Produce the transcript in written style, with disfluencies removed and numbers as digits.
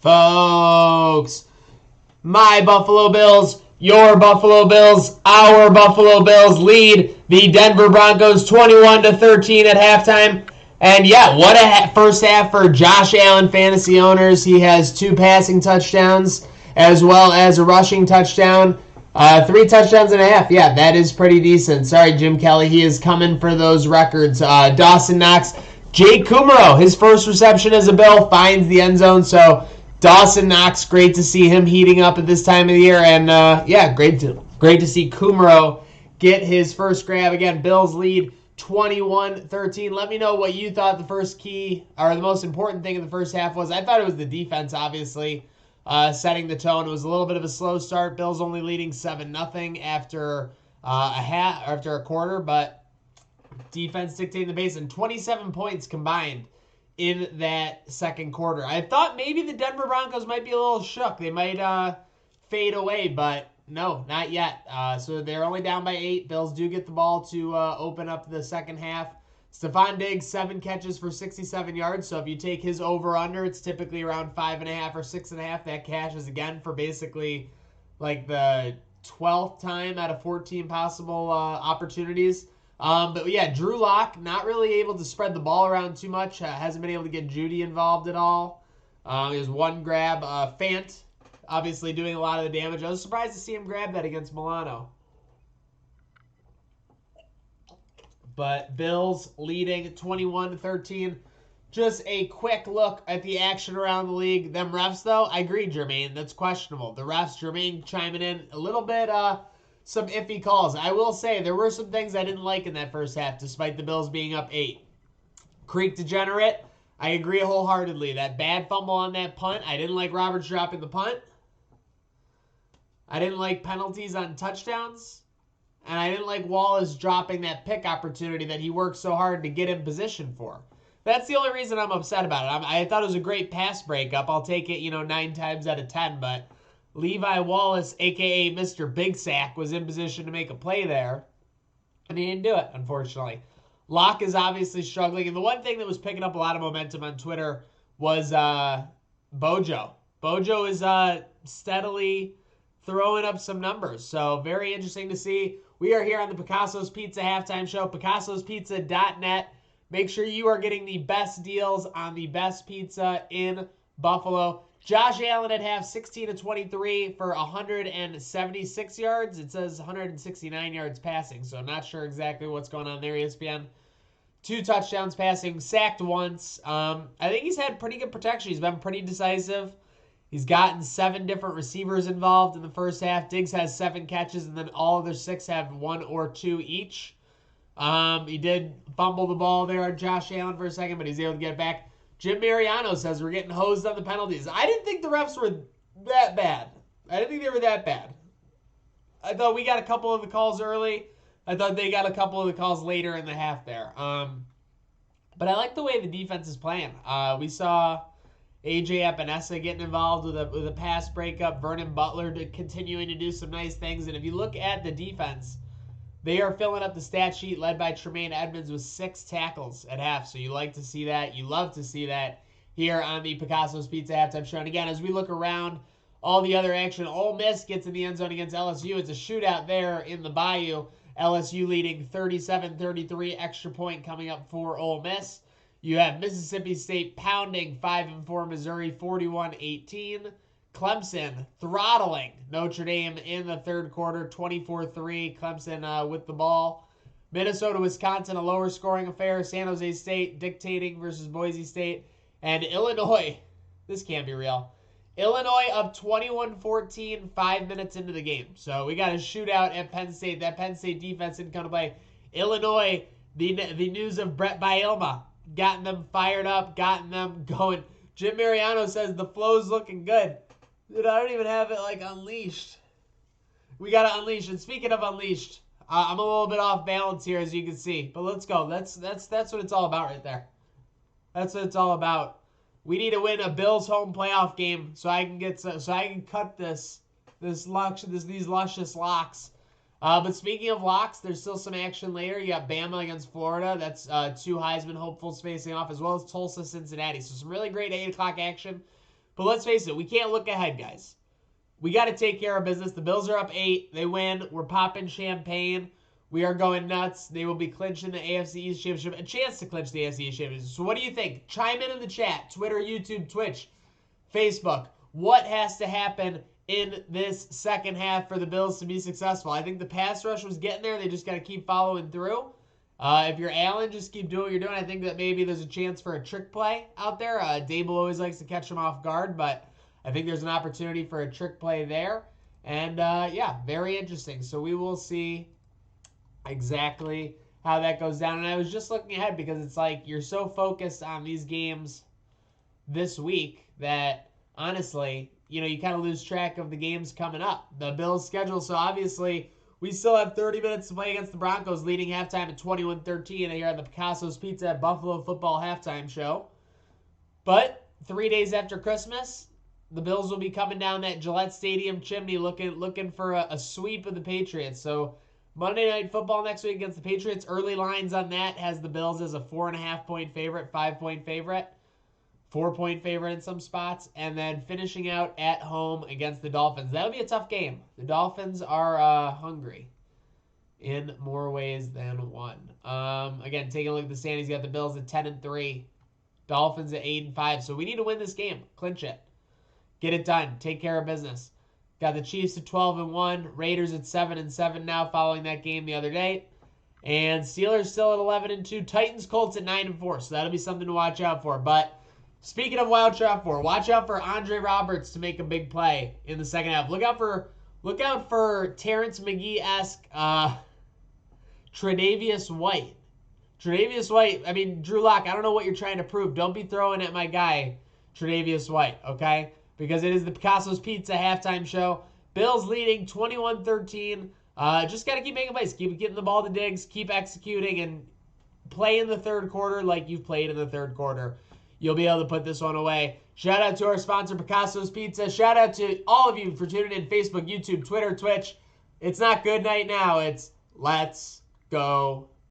Folks, my Buffalo Bills, your Buffalo Bills, our Buffalo Bills lead the Denver Broncos 21-13 at halftime. And yeah, what a first half for Josh Allen fantasy owners. He has 2 passing touchdowns as well as a rushing touchdown. 3 touchdowns and a half. Yeah, that is pretty decent. Sorry, Jim Kelly. He is coming for those records. Dawson Knox, Jake Kumaro, his first reception as a Bill, finds the end zone. So Dawson Knox, great to see him heating up at this time of the year. And yeah, great to see Kumaro get his first grab. Again, Bills lead 21-13. Let me know what you thought the first key or the most important thing in the first half was. I thought it was the defense, obviously, setting the tone. It was a little bit of a slow start. Bills only leading 7-0 after after a quarter, but defense dictating the pace, and 27 points combined in that second quarter. I thought maybe the Denver Broncos might be a little shook. They might fade away, but no, not yet. So they're only down by 8. Bills do get the ball to open up the second half. Stephon Diggs, 7 catches for 67 yards. So if you take his over-under, it's typically around 5.5 or 6.5. That cashes again for basically like the 12th time out of 14 possible opportunities. But yeah, Drew Lock not really able to spread the ball around too much. Hasn't been able to get Judy involved at all. There's one grab. Fant obviously doing a lot of the damage. I was surprised to see him grab that against Milano. But Bills leading 21-13. Just a quick look at the action around the league. Them refs, though, I agree, Jermaine. That's questionable. The refs, Jermaine chiming in a little bit, some iffy calls. I will say there were some things I didn't like in that first half, despite the Bills being up 8. Creek Degenerate, I agree wholeheartedly. That bad fumble on that punt, I didn't like Roberts dropping the punt. I didn't like penalties on touchdowns. And I didn't like Wallace dropping that pick opportunity that he worked so hard to get in position for. That's the only reason I'm upset about it. I thought it was a great pass breakup. I'll take it, 9 times out of 10. But Levi Wallace, a.k.a. Mr. Big Sack, was in position to make a play there. And he didn't do it, unfortunately. Locke is obviously struggling. And the one thing that was picking up a lot of momentum on Twitter was Bojo. Bojo is steadily throwing up some numbers. So very interesting to see. We are here on the Picasso's Pizza Halftime Show, picassospizza.net. Make sure you are getting the best deals on the best pizza in Buffalo. Josh Allen at half, 16-23 for 176 yards. It says 169 yards passing, so I'm not sure exactly what's going on there, ESPN. 2 touchdowns passing, sacked once. I think he's had pretty good protection. He's been pretty decisive. He's gotten 7 different receivers involved in the first half. Diggs has 7 catches, and then all of their 6 have 1 or 2 each. He did fumble the ball there on Josh Allen for a second, but he's able to get it back. Jim Mariano says we're getting hosed on the penalties. I didn't think the refs were that bad. I didn't think they were that bad. I thought we got a couple of the calls early. I thought they got a couple of the calls later in the half there. But I like the way the defense is playing. We saw AJ Epinesa getting involved with a pass breakup. Vernon Butler continuing to do some nice things. And if you look at the defense, they are filling up the stat sheet led by Tremaine Edmonds with 6 tackles at half. So you like to see that. You love to see that here on the Picasso's Pizza Halftime Show. And again, as we look around all the other action, Ole Miss gets in the end zone against LSU. It's a shootout there in the Bayou. LSU leading 37-33, extra point coming up for Ole Miss. You have Mississippi State pounding 5-4 Missouri 41-18. Clemson throttling Notre Dame in the third quarter 24-3. Clemson with the ball. Minnesota, Wisconsin, a lower scoring affair. San Jose State dictating versus Boise State. And Illinois, this can't be real. Illinois up 21-14 5 minutes into the game. So we got a shootout at Penn State. That Penn State defense didn't come to play. Illinois, the news of Brett Bielema, gotten them fired up, gotten them going. Jim Mariano says the flow's looking good. Dude, I don't even have it unleashed. We got to unleash. And speaking of unleashed, I'm a little bit off balance here, as you can see. But let's go. That's what it's all about right there. That's what it's all about. We need to win a Bills home playoff game so I can cut these luscious locks. But speaking of locks, there's still some action later. You got Bama against Florida. That's 2 Heisman hopefuls facing off, as well as Tulsa, Cincinnati. So some really great 8 o'clock action. But let's face it, we can't look ahead, guys. We got to take care of business. The Bills are up 8. They win. We're popping champagne. We are going nuts. They will be clinching the AFC East Championship. A chance to clinch the AFC East Championship. So what do you think? Chime in the chat. Twitter, YouTube, Twitch, Facebook. What has to happen in this second half for the Bills to be successful? I think the pass rush was getting there. They just got to keep following through. If you're Allen, just keep doing what you're doing. I think that maybe there's a chance for a trick play out there. Dable always likes to catch him off guard, but I think there's an opportunity for a trick play there. And, yeah, very interesting. So we will see exactly how that goes down. And I was just looking ahead because it's like you're so focused on these games this week that, honestly, you kind of lose track of the games coming up. The Bills' schedule, so obviously we still have 30 minutes to play against the Broncos, leading halftime at 21-13 here on the Picasso's Pizza at Buffalo Football Halftime Show. But 3 days after Christmas, the Bills will be coming down that Gillette Stadium chimney looking for a sweep of the Patriots. So Monday Night Football next week against the Patriots. Early lines on that has the Bills as a 4.5-point favorite, 5-point favorite, 4-point favorite in some spots, and then finishing out at home against the Dolphins. That'll be a tough game. The Dolphins are hungry in more ways than one. Again, taking a look at the standings, you got the Bills at 10-3, Dolphins at 8-5. So we need to win this game, clinch it, get it done, take care of business. Got the Chiefs at 12-1, Raiders at 7-7 now, following that game the other day, and Steelers still at 11-2, Titans, Colts at 9-4. So that'll be something to watch out for. But speaking of watch out for Andre Roberts to make a big play in the second half. Look out for Terrence McGee-esque Tre'Davious White. Tre'Davious White, I mean, Drew Lock, I don't know what you're trying to prove. Don't be throwing at my guy, Tre'Davious White, okay? Because it is the Picasso's Pizza halftime show. Bills leading 21-13. Just got to keep making plays. Keep getting the ball to Diggs. Keep executing and play in the third quarter like you've played in the third quarter. You'll be able to put this one away. Shout out to our sponsor, Picasso's Pizza. Shout out to all of you for tuning in. Facebook, YouTube, Twitter, Twitch. It's not good night now. It's let's go